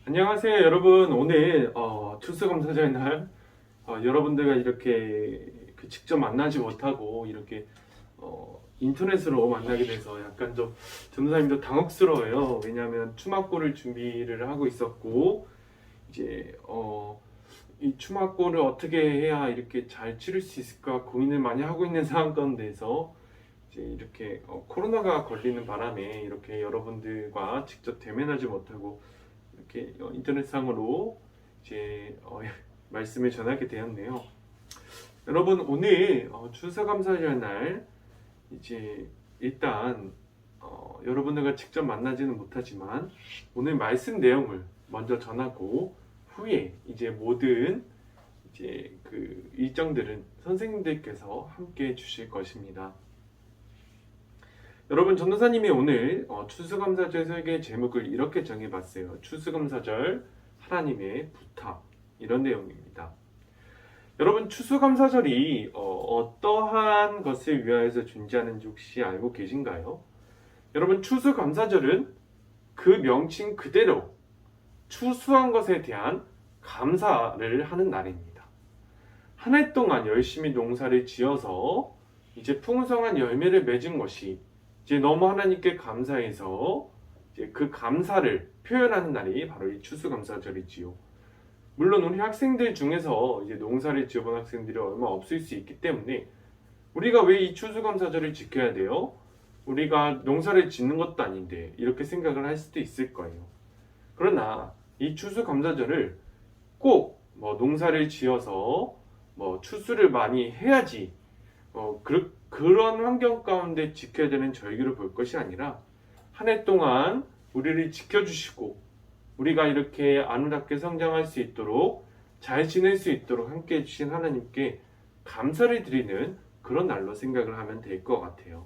안녕하세요, 여러분. 오늘 추수감사절 날 여러분들과 이렇게 직접 만나지 못하고 이렇게 인터넷으로 만나게 돼서 약간 좀 전도사님도 당혹스러워요. 왜냐하면 추마골을 준비를 하고 있었고 이제 이 추마골을 어떻게 해야 이렇게 잘 치를 수 있을까 고민을 많이 하고 있는 상황 가운데서 이제 이렇게 코로나가 걸리는 바람에 이렇게 여러분들과 직접 대면하지 못하고 이렇게 인터넷상으로 이제 말씀을 전하게 되었네요. 여러분 오늘 추수감사절 날 이제 일단 여러분들과 직접 만나지는 못하지만 오늘 말씀 내용을 먼저 전하고 후에 이제 모든 이제 그 일정들은 선생님들께서 함께 해 주실 것입니다. 여러분 전도사님이 오늘 추수감사절 설계 제목을 이렇게 정해봤어요. 추수감사절 하나님의 부탁 이런 내용입니다. 여러분 추수감사절이 어떠한 것을 위하여서 존재하는지 혹시 알고 계신가요? 여러분 추수감사절은 그 명칭 그대로 추수한 것에 대한 감사를 하는 날입니다. 한 해 동안 열심히 농사를 지어서 이제 풍성한 열매를 맺은 것이 이제 너무 하나님께 감사해서 이제 그 감사를 표현하는 날이 바로 이 추수감사절이지요. 물론 우리 학생들 중에서 이제 농사를 지어본 학생들이 얼마 없을 수 있기 때문에 우리가 왜 이 추수감사절을 지켜야 돼요? 우리가 농사를 짓는 것도 아닌데 이렇게 생각을 할 수도 있을 거예요. 그러나 이 추수감사절을 꼭 농사를 지어서 추수를 많이 해야지 그런 환경 가운데 지켜야 되는 절기를 볼 것이 아니라 한 해 동안 우리를 지켜주시고 우리가 이렇게 아름답게 성장할 수 있도록 잘 지낼 수 있도록 함께 해주신 하나님께 감사를 드리는 그런 날로 생각을 하면 될 것 같아요.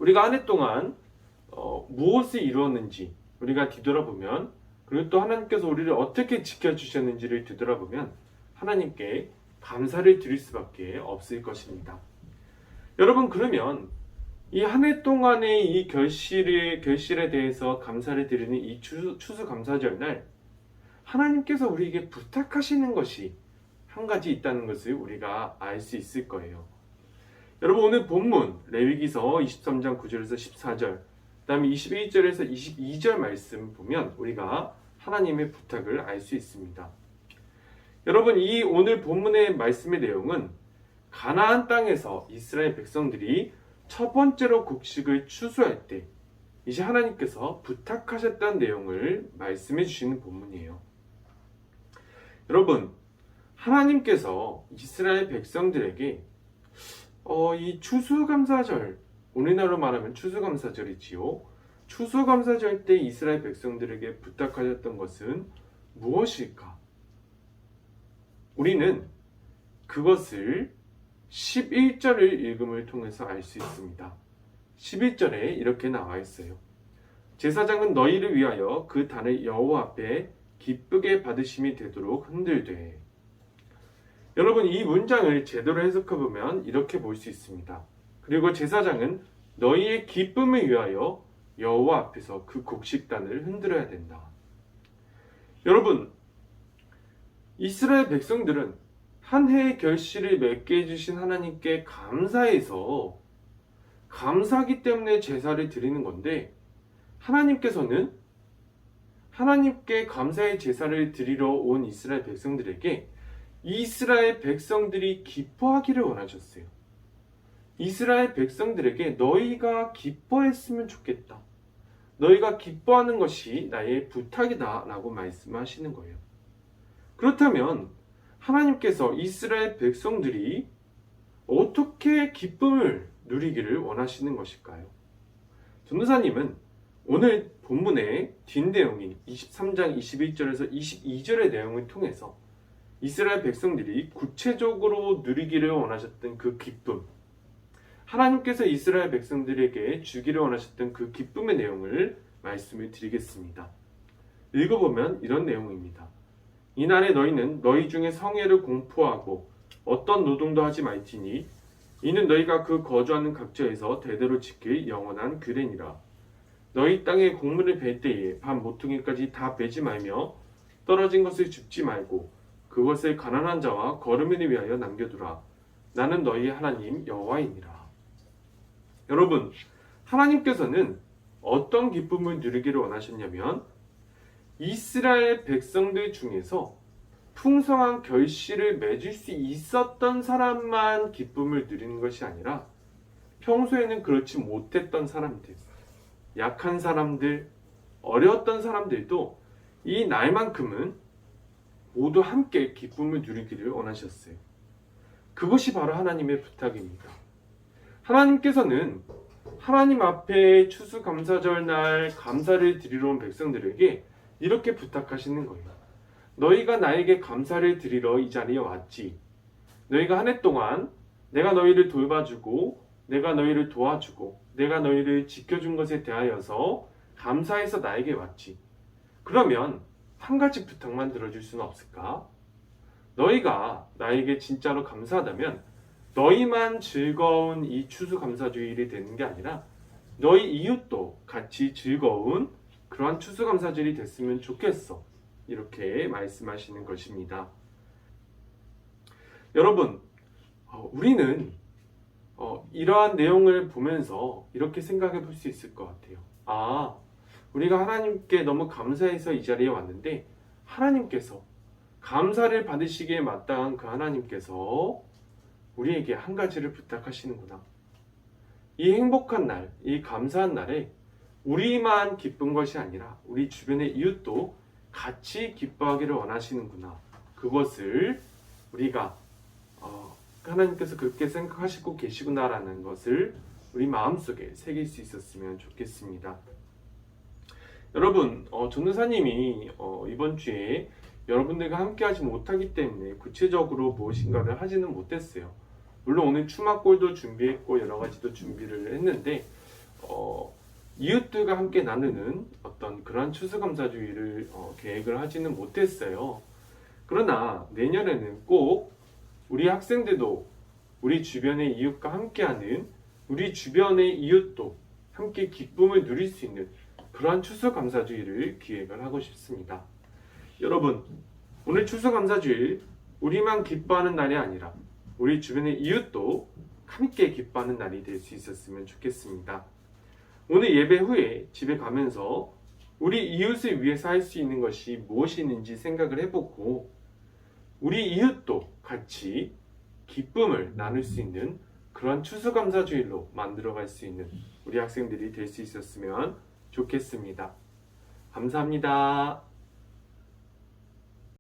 우리가 한 해 동안 무엇을 이루었는지 우리가 뒤돌아보면 그리고 또 하나님께서 우리를 어떻게 지켜주셨는지를 뒤돌아보면 하나님께 감사를 드릴 수밖에 없을 것입니다. 여러분 그러면 이 한 해 동안의 이 결실에 대해서 감사를 드리는 이 추수감사절 날 하나님께서 우리에게 부탁하시는 것이 한 가지 있다는 것을 우리가 알 수 있을 거예요. 여러분 오늘 본문 레위기서 23장 9절에서 14절 그 다음에 21절에서 22절 말씀 보면 우리가 하나님의 부탁을 알 수 있습니다. 여러분 이 오늘 본문의 말씀의 내용은 가나안 땅에서 이스라엘 백성들이 첫 번째로 곡식을 추수할 때 이제 하나님께서 부탁하셨다는 내용을 말씀해 주시는 본문이에요. 여러분 하나님께서 이스라엘 백성들에게 이 추수감사절 오늘날로 말하면 추수감사절이지요. 추수감사절 때 이스라엘 백성들에게 부탁하셨던 것은 무엇일까? 우리는 그것을 11절을 읽음을 통해서 알 수 있습니다. 11절에 이렇게 나와 있어요. 제사장은 너희를 위하여 그 단을 여호와 앞에 기쁘게 받으심이 되도록 흔들되. 여러분 이 문장을 제대로 해석해보면 이렇게 볼 수 있습니다. 그리고 제사장은 너희의 기쁨을 위하여 여호와 앞에서 그 곡식단을 흔들어야 된다. 여러분 이스라엘 백성들은 한 해의 결실을 맺게 해주신 하나님께 감사해서 감사하기 때문에 제사를 드리는 건데 하나님께서는 하나님께 감사의 제사를 드리러 온 이스라엘 백성들에게 이스라엘 백성들이 기뻐하기를 원하셨어요. 이스라엘 백성들에게 너희가 기뻐했으면 좋겠다. 너희가 기뻐하는 것이 나의 부탁이다 라고 말씀하시는 거예요. 그렇다면 하나님께서 이스라엘 백성들이 어떻게 기쁨을 누리기를 원하시는 것일까요? 전도사님은 오늘 본문의 뒷내용인 23장 21절에서 22절의 내용을 통해서 이스라엘 백성들이 구체적으로 누리기를 원하셨던 그 기쁨, 하나님께서 이스라엘 백성들에게 주기를 원하셨던 그 기쁨의 내용을 말씀을 드리겠습니다. 읽어보면 이런 내용입니다. 이날에 너희는 너희 중에 성회를 공포하고 어떤 노동도 하지 말지니 이는 너희가 그 거주하는 각처에서 대대로 지킬 영원한 규례니라. 너희 땅에 곡물을 벨 때에 밥 모퉁이까지 다 베지 말며 떨어진 것을 줍지 말고 그것을 가난한 자와 거르민을 위하여 남겨두라. 나는 너희 하나님 여호와이니라. 여러분, 하나님께서는 어떤 기쁨을 누리기를 원하셨냐면 이스라엘 백성들 중에서 풍성한 결실을 맺을 수 있었던 사람만 기쁨을 누리는 것이 아니라 평소에는 그렇지 못했던 사람들, 약한 사람들, 어려웠던 사람들도 이 날만큼은 모두 함께 기쁨을 누리기를 원하셨어요. 그것이 바로 하나님의 부탁입니다. 하나님께서는 하나님 앞에 추수감사절 날 감사를 드리러 온 백성들에게 이렇게 부탁하시는 거예요. 너희가 나에게 감사를 드리러 이 자리에 왔지. 너희가 한 해 동안 내가 너희를 돌봐주고 내가 너희를 도와주고 내가 너희를 지켜준 것에 대하여서 감사해서 나에게 왔지. 그러면 한 가지 부탁만 들어줄 수는 없을까? 너희가 나에게 진짜로 감사하다면 너희만 즐거운 이 추수감사주일이 되는 게 아니라 너희 이웃도 같이 즐거운 그러한 추수감사주일이 됐으면 좋겠어. 이렇게 말씀하시는 것입니다. 여러분, 우리는 이러한 내용을 보면서 이렇게 생각해 볼 수 있을 것 같아요. 우리가 하나님께 너무 감사해서 이 자리에 왔는데 하나님께서 감사를 받으시기에 마땅한 그 하나님께서 우리에게 한 가지를 부탁하시는구나. 이 행복한 날, 이 감사한 날에 우리만 기쁜 것이 아니라 우리 주변의 이웃도 같이 기뻐하기를 원하시는구나. 그것을 우리가 하나님께서 그렇게 생각하시고 계시구나라는 것을 우리 마음속에 새길 수 있었으면 좋겠습니다. 여러분, 전도사님이 이번 주에 여러분들과 함께하지 못하기 때문에 구체적으로 무엇인가를 하지는 못했어요. 물론 오늘 추마골도 준비했고 여러 가지도 준비를 했는데 이웃들과 함께 나누는 어떤 그런 추수감사주의를 계획을 하지는 못했어요. 그러나 내년에는 꼭 우리 학생들도 우리 주변의 이웃과 함께하는 우리 주변의 이웃도 함께 기쁨을 누릴 수 있는 그러한 추수감사주의를 기획을 하고 싶습니다. 여러분, 오늘 추수감사주일 우리만 기뻐하는 날이 아니라 우리 주변의 이웃도 함께 기뻐하는 날이 될 수 있었으면 좋겠습니다. 오늘 예배 후에 집에 가면서 우리 이웃을 위해서 할 수 있는 것이 무엇이 있는지 생각을 해보고 우리 이웃도 같이 기쁨을 나눌 수 있는 그런 추수감사주일로 만들어갈 수 있는 우리 학생들이 될 수 있었으면 좋겠습니다. 감사합니다.